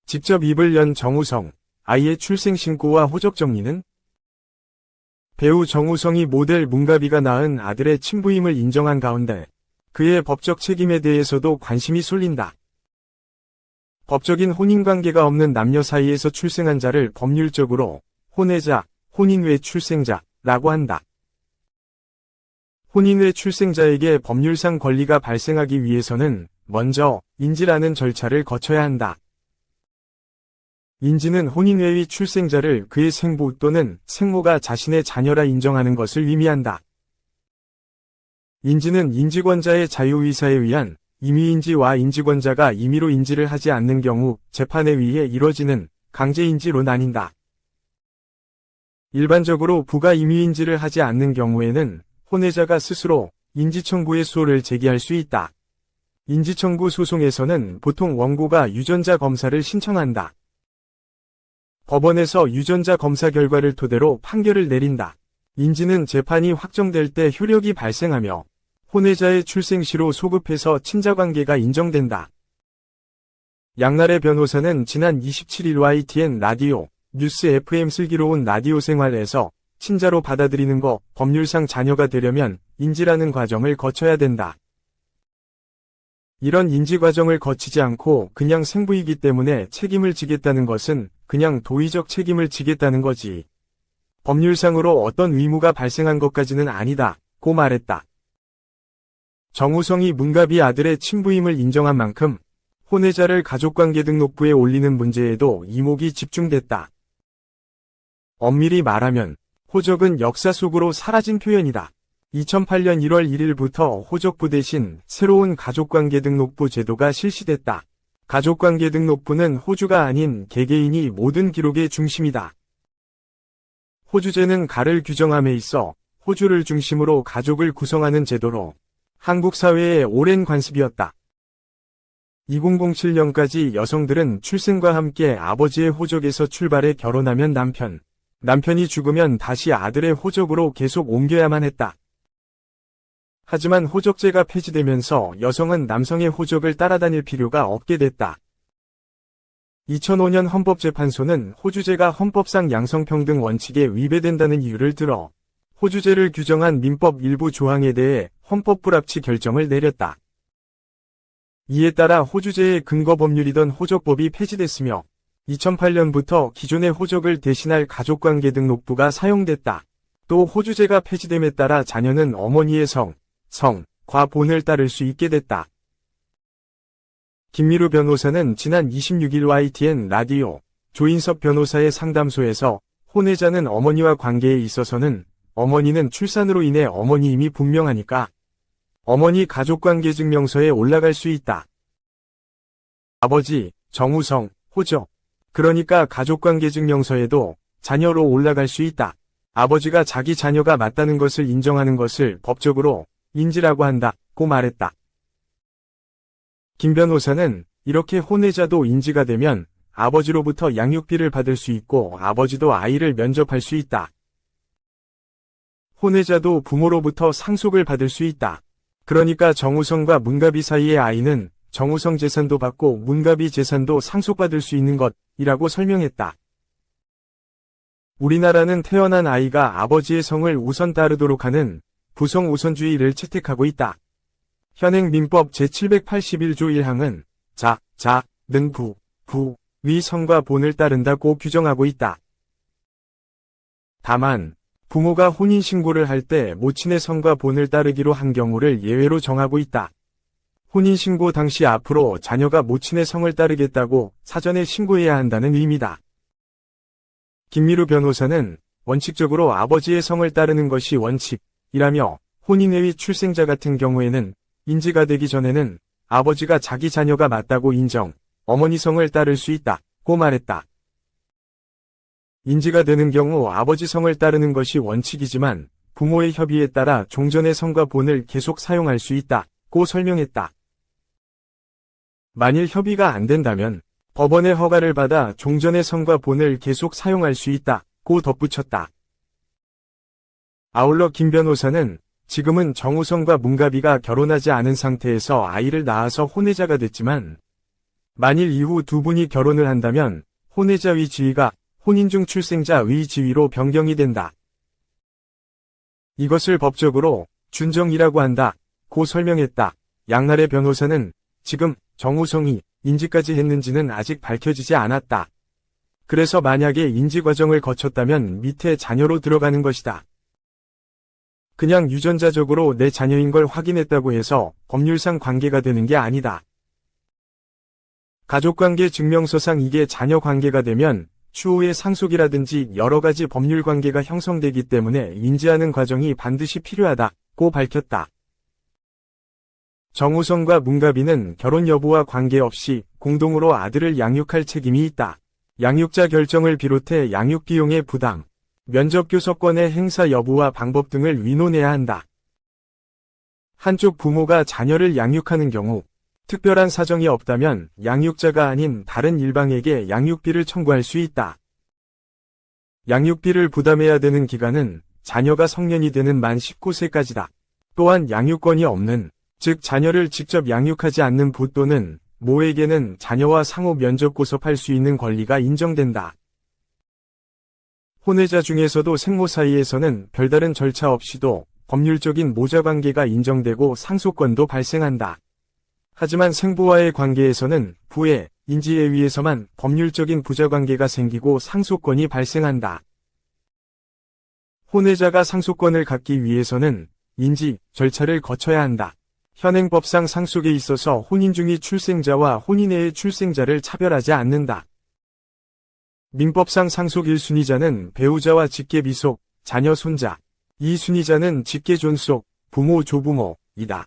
직접 입을 연 정우성, 아이의 출생신고와 호적정리는? 배우 정우성이 모델 문가비가 낳은 아들의 친부임을 인정한 가운데 그의 법적 책임에 대해서도 관심이 쏠린다. 법적인 혼인관계가 없는 남녀 사이에서 출생한 자를 법률적으로 혼외자, 혼인 외 출생자라고 한다. 혼인 외 출생자에게 법률상 권리가 발생하기 위해서는 먼저 인지라는 절차를 거쳐야 한다. 인지는 혼인 외의 출생자를 그의 생부 또는 생모가 자신의 자녀라 인정하는 것을 의미한다. 인지는 인지권자의 자유의사에 의한 임의인지와 인지권자가 임의로 인지를 하지 않는 경우 재판에 의해 이뤄지는 강제인지로 나뉜다. 일반적으로 부가 임의인지를 하지 않는 경우에는 혼외자가 스스로 인지청구의 수호를 제기할 수 있다. 인지청구 소송에서는 보통 원고가 유전자 검사를 신청한다. 법원에서 유전자 검사 결과를 토대로 판결을 내린다. 인지는 재판이 확정될 때 효력이 발생하며 혼외자의 출생 시로 소급해서 친자관계가 인정된다. 양날의 변호사는 지난 27일 YTN 라디오 뉴스 FM 슬기로운 라디오 생활에서 친자로 받아들이는 거 법률상 자녀가 되려면 인지라는 과정을 거쳐야 된다. 이런 인지 과정을 거치지 않고 그냥 생부이기 때문에 책임을 지겠다는 것은 그냥 도의적 책임을 지겠다는 거지. 법률상으로 어떤 의무가 발생한 것까지는 아니다, 고 말했다. 정우성이 문가비 아들의 친부임을 인정한 만큼 혼외자를 가족관계 등록부에 올리는 문제에도 이목이 집중됐다. 엄밀히 말하면 호적은 역사 속으로 사라진 표현이다. 2008년 1월 1일부터 호적부 대신 새로운 가족관계 등록부 제도가 실시됐다. 가족관계 등록부는 호주가 아닌 개개인이 모든 기록의 중심이다. 호주제는 가를 규정함에 있어 호주를 중심으로 가족을 구성하는 제도로 한국 사회의 오랜 관습이었다. 2007년까지 여성들은 출생과 함께 아버지의 호적에서 출발해 결혼하면 남편이 죽으면 다시 아들의 호적으로 계속 옮겨야만 했다. 하지만 호적제가 폐지되면서 여성은 남성의 호적을 따라다닐 필요가 없게 됐다. 2005년 헌법재판소는 호주제가 헌법상 양성평등 원칙에 위배된다는 이유를 들어 호주제를 규정한 민법 일부 조항에 대해 헌법 불합치 결정을 내렸다. 이에 따라 호주제의 근거 법률이던 호적법이 폐지됐으며 2008년부터 기존의 호적을 대신할 가족관계 등록부가 사용됐다. 또 호주제가 폐지됨에 따라 자녀는 어머니의 과 본을 따를 수 있게 됐다. 김미루 변호사는 지난 26일 YTN 라디오 조인섭 변호사의 상담소에서 혼외자는 어머니와 관계에 있어서는 어머니는 출산으로 인해 어머니임이 분명하니까 어머니 가족관계증명서에 올라갈 수 있다. 아버지, 정우성, 호적. 그러니까 가족관계증명서에도 자녀로 올라갈 수 있다. 아버지가 자기 자녀가 맞다는 것을 인정하는 것을 법적으로 인지라고 한다고 말했다. 김 변호사는 이렇게 혼외자도 인지가 되면 아버지로부터 양육비를 받을 수 있고 아버지도 아이를 면접할 수 있다. 혼외자도 부모로부터 상속을 받을 수 있다. 그러니까 정우성과 문가비 사이의 아이는 정우성 재산도 받고 문가비 재산도 상속받을 수 있는 것이라고 설명했다. 우리나라는 태어난 아이가 아버지의 성을 우선 따르도록 하는 부성 우선주의를 채택하고 있다. 현행 민법 제781조 1항은 는 위 성과 본을 따른다고 규정하고 있다. 다만 부모가 혼인신고를 할 때 모친의 성과 본을 따르기로 한 경우를 예외로 정하고 있다. 혼인신고 당시 앞으로 자녀가 모친의 성을 따르겠다고 사전에 신고해야 한다는 의미다. 김미루 변호사는 원칙적으로 아버지의 성을 따르는 것이 원칙이라며 혼인 외의 출생자 같은 경우에는 인지가 되기 전에는 아버지가 자기 자녀가 맞다고 인정, 어머니 성을 따를 수 있다고 말했다. 인지가 되는 경우 아버지 성을 따르는 것이 원칙이지만 부모의 협의에 따라 종전의 성과 본을 계속 사용할 수 있다고 설명했다. 만일 협의가 안 된다면 법원의 허가를 받아 종전의 성과 본을 계속 사용할 수 있다고 덧붙였다. 아울러 김 변호사는 지금은 정우성과 문가비가 결혼하지 않은 상태에서 아이를 낳아서 혼외자가 됐지만 만일 이후 두 분이 결혼을 한다면 혼외자위 지위가 혼인 중 출생자위 지위로 변경이 된다. 이것을 법적으로 준정이라고 한다. 고 설명했다. 양날의 변호사는 지금 정우성이 인지까지 했는지는 아직 밝혀지지 않았다. 그래서 만약에 인지 과정을 거쳤다면 밑에 자녀로 들어가는 것이다. 그냥 유전자적으로 내 자녀인 걸 확인했다고 해서 법률상 관계가 되는 게 아니다. 가족관계 증명서상 이게 자녀 관계가 되면 추후에 상속이라든지 여러 가지 법률 관계가 형성되기 때문에 인지하는 과정이 반드시 필요하다고 밝혔다. 정우성과 문가비는 결혼 여부와 관계없이 공동으로 아들을 양육할 책임이 있다. 양육자 결정을 비롯해 양육 비용의 부담, 면접교섭권의 행사 여부와 방법 등을 의논해야 한다. 한쪽 부모가 자녀를 양육하는 경우 특별한 사정이 없다면 양육자가 아닌 다른 일방에게 양육비를 청구할 수 있다. 양육비를 부담해야 되는 기간은 자녀가 성년이 되는 만 19세까지다. 또한 양육권이 없는, 즉 자녀를 직접 양육하지 않는 부 또는 모에게는 자녀와 상호 면접 교섭할 수 있는 권리가 인정된다. 혼외자 중에서도 생모 사이에서는 별다른 절차 없이도 법률적인 모자관계가 인정되고 상속권도 발생한다. 하지만 생부와의 관계에서는 부의 인지에 의해서만 법률적인 부자관계가 생기고 상속권이 발생한다. 혼외자가 상속권을 갖기 위해서는 인지 절차를 거쳐야 한다. 현행법상 상속에 있어서 혼인 중의 출생자와 혼인 외의 출생자를 차별하지 않는다. 민법상 상속 1순위자는 배우자와 직계비속, 자녀 손자, 2순위자는 직계존속, 부모 조부모이다.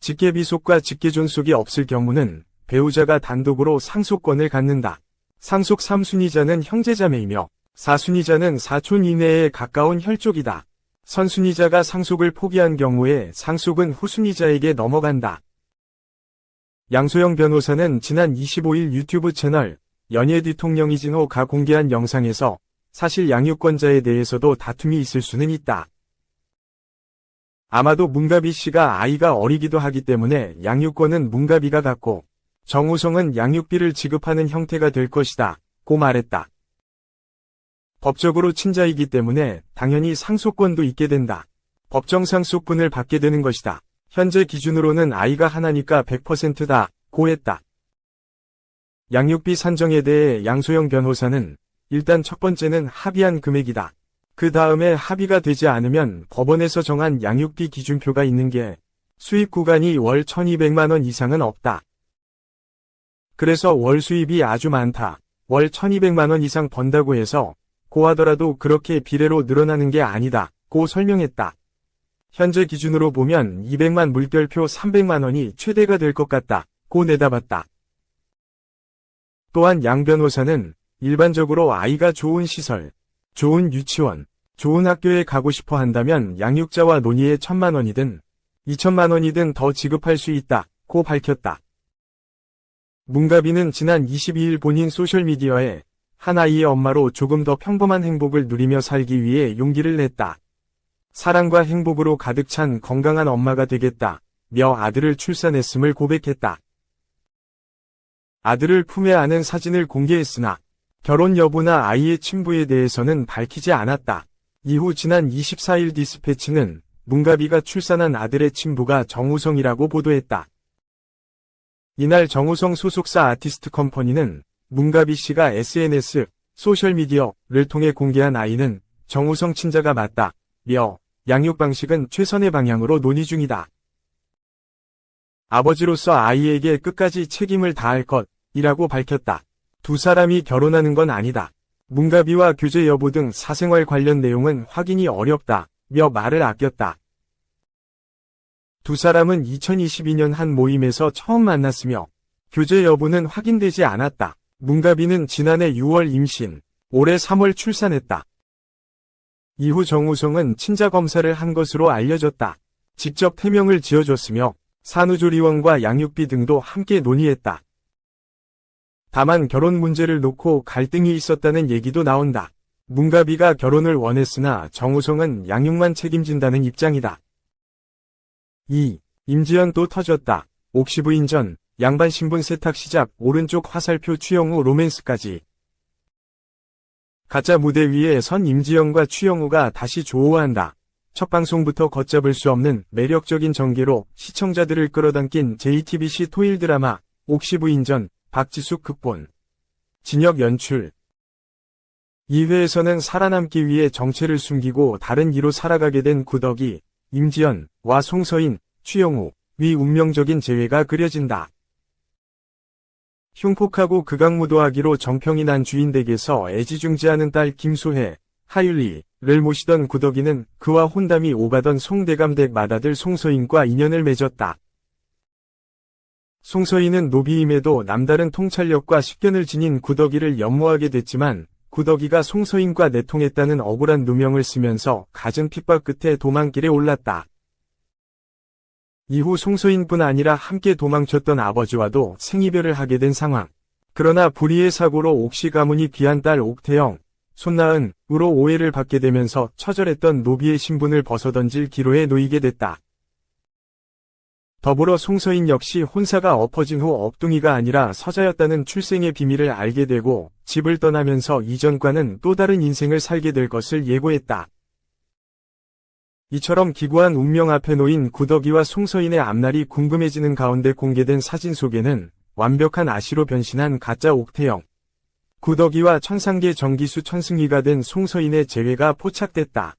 직계비속과 직계존속이 없을 경우는 배우자가 단독으로 상속권을 갖는다. 상속 3순위자는 형제자매이며 4순위자는 사촌 이내에 가까운 혈족이다. 선순위자가 상속을 포기한 경우에 상속은 후순위자에게 넘어간다. 양소영 변호사는 지난 25일 유튜브 채널 연예 뒤통령이진호가 공개한 영상에서 사실 양육권자에 대해서도 다툼이 있을 수는 있다. 아마도 문가비 씨가 아이가 어리기도 하기 때문에 양육권은 문가비가 갖고 정우성은 양육비를 지급하는 형태가 될 것이다 고 말했다. 법적으로 친자이기 때문에 당연히 상속권도 있게 된다. 법정 상속분을 받게 되는 것이다. 현재 기준으로는 아이가 하나니까 100%다 고 했다. 양육비 산정에 대해 양소영 변호사는 일단 첫 번째는 합의한 금액이다. 그 다음에 합의가 되지 않으면 법원에서 정한 양육비 기준표가 있는 게 수입 구간이 월 1200만원 이상은 없다. 그래서 월 수입이 아주 많다. 월 1200만원 이상 번다고 해서 고 하더라도 그렇게 비례로 늘어나는 게 아니다 고 설명했다. 현재 기준으로 보면 200만 물결표 300만원이 최대가 될 것 같다 고 내다봤다. 또한 양 변호사는 일반적으로 아이가 좋은 시설, 좋은 유치원, 좋은 학교에 가고 싶어 한다면 양육자와 논의에 1000만원이든 2000만원이든 더 지급할 수 있다 고 밝혔다. 문가비는 지난 22일 본인 소셜미디어에 한 아이의 엄마로 조금 더 평범한 행복을 누리며 살기 위해 용기를 냈다. 사랑과 행복으로 가득 찬 건강한 엄마가 되겠다 며 아들을 출산했음을 고백했다. 아들을 품에 안은 사진을 공개했으나 결혼 여부나 아이의 친부에 대해서는 밝히지 않았다. 이후 지난 24일 디스패치는 문가비가 출산한 아들의 친부가 정우성이라고 보도했다. 이날 정우성 소속사 아티스트 컴퍼니는 문가비 씨가 SNS, 소셜미디어를 통해 공개한 아이는 정우성 친자가 맞다 며 양육 방식은 최선의 방향으로 논의 중이다. 아버지로서 아이에게 끝까지 책임을 다할 것이라고 밝혔다. 두 사람이 결혼하는 건 아니다. 문가비와 교제 여부 등 사생활 관련 내용은 확인이 어렵다 며 말을 아꼈다. 두 사람은 2022년 한 모임에서 처음 만났으며 교제 여부는 확인되지 않았다. 문가비는 지난해 6월 임신, 올해 3월 출산했다. 이후 정우성은 친자 검사를 한 것으로 알려졌다. 직접 태명을 지어줬으며 산후조리원과 양육비 등도 함께 논의했다. 다만 결혼 문제를 놓고 갈등이 있었다는 얘기도 나온다. 문가비가 결혼을 원했으나 정우성은 양육만 책임진다는 입장이다. 2. 임지연 또 터졌다. 옥시 부인 전 양반 신분 세탁 시작, 오른쪽 화살표 추영우 로맨스까지. 가짜 무대 위에 선 임지영과 추영우가 다시 조호한다. 첫 방송부터 걷잡을 수 없는 매력적인 전개로 시청자들을 끌어당긴 JTBC 토일 드라마 옥시부인전, 박지숙 극본, 진혁 연출. 2회에서는 살아남기 위해 정체를 숨기고 다른 이로 살아가게 된 구덕이, 임지연과 송서인, 추영우 위 운명적인 재회가 그려진다. 흉폭하고 극악무도하기로 정평이 난 주인 댁에서 애지중지하는 딸 김소혜, 하율리를 모시던 구덕이는 그와 혼담이 오가던 송대감 댁 맏아들 송서인과 인연을 맺었다. 송서인은 노비임에도 남다른 통찰력과 식견을 지닌 구덕이를 연모하게 됐지만 구덕이가 송서인과 내통했다는 억울한 누명을 쓰면서 갖은 핍박 끝에 도망길에 올랐다. 이후 송서인뿐 아니라 함께 도망쳤던 아버지와도 생이별을 하게 된 상황. 그러나 불의의 사고로 옥시 가문이 귀한 딸 옥태영, 손나은으로 오해를 받게 되면서 처절했던 노비의 신분을 벗어던질 기로에 놓이게 됐다. 더불어 송서인 역시 혼사가 엎어진 후 엎둥이가 아니라 서자였다는 출생의 비밀을 알게 되고 집을 떠나면서 이전과는 또 다른 인생을 살게 될 것을 예고했다. 이처럼 기구한 운명 앞에 놓인 구덕이와 송서인의 앞날이 궁금해지는 가운데 공개된 사진 속에는 완벽한 아씨로 변신한 가짜 옥태영, 구덕이와 천상계 정기수 천승희가 된 송서인의 재회가 포착됐다.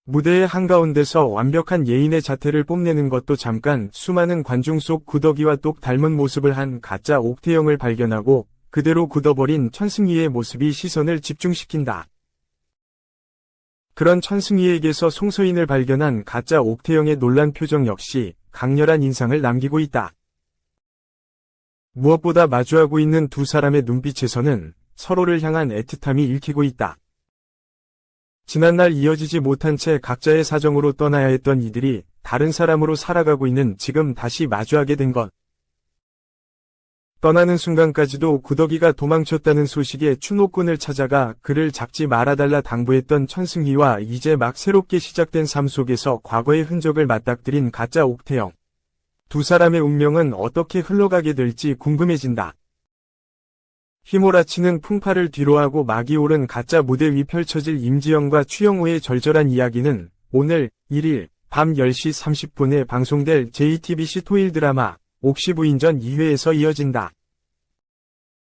무대의 한가운데서 완벽한 예인의 자태를 뽐내는 것도 잠깐 수많은 관중 속 구덕이와 똑 닮은 모습을 한 가짜 옥태영을 발견하고 그대로 굳어버린 천승희의 모습이 시선을 집중시킨다. 그런 천승희에게서 송서인을 발견한 가짜 옥태영의 놀란 표정 역시 강렬한 인상을 남기고 있다. 무엇보다 마주하고 있는 두 사람의 눈빛에서는 서로를 향한 애틋함이 읽히고 있다. 지난날 이어지지 못한 채 각자의 사정으로 떠나야 했던 이들이 다른 사람으로 살아가고 있는 지금 다시 마주하게 된 것. 떠나는 순간까지도 구덕이가 도망쳤다는 소식에 추노꾼을 찾아가 그를 잡지 말아달라 당부했던 천승희와 이제 막 새롭게 시작된 삶 속에서 과거의 흔적을 맞닥뜨린 가짜 옥태영. 두 사람의 운명은 어떻게 흘러가게 될지 궁금해진다. 휘몰아치는 풍파를 뒤로하고 막이 오른 가짜 무대 위 펼쳐질 임지영과 추영우의 절절한 이야기는 오늘 1일 밤 10시 30분에 방송될 JTBC 토일 드라마 옥시부인전 2회에서 이어진다.